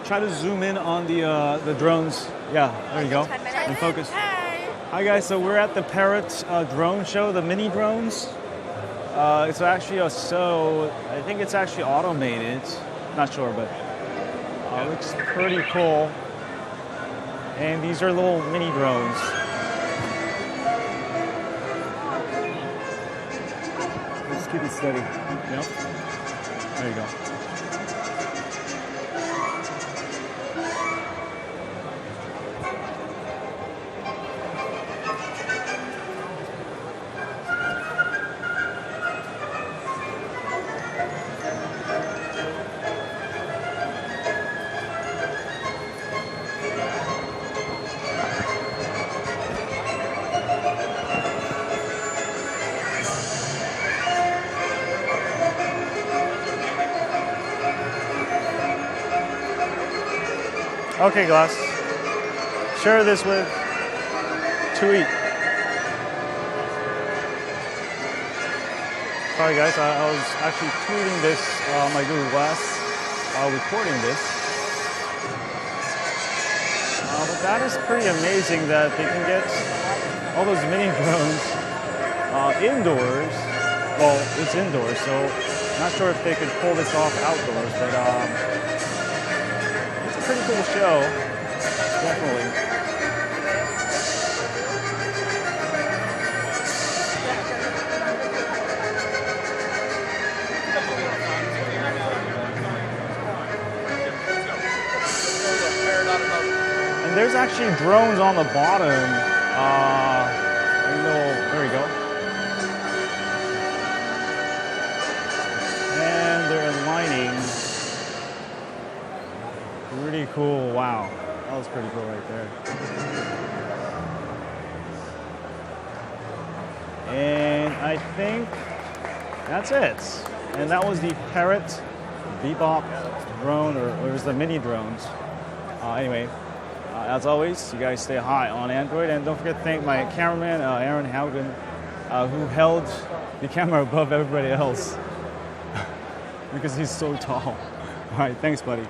try to zoom in on the drones. Yeah, there you go. In focus. Hi guys, so we're at the Parrot drone show, the mini drones. It's actually I think it's actually automated. Not sure, but it looks pretty cool. And these are little mini drones. Just keep it steady. Yep. There you go. Okay, Glass. Share this with Tweet. Sorry, guys. I was actually tweeting this on my Google Glass, recording this. But that is pretty amazing that they can get all those mini drones indoors. Well, it's indoors, so not sure if they could pull this off outdoors, but pretty cool show, definitely. And there's actually drones on the bottom. There we go. And they're aligning. Pretty cool. Wow. That was pretty cool right there. And I think that's it. And that was the Parrot Bebop drone, or it was the mini drones. Anyway, as always, you guys stay high on Android. And don't forget to thank my cameraman, Aaron Haugen, who held the camera above everybody else because he's so tall. All right. Thanks, buddy.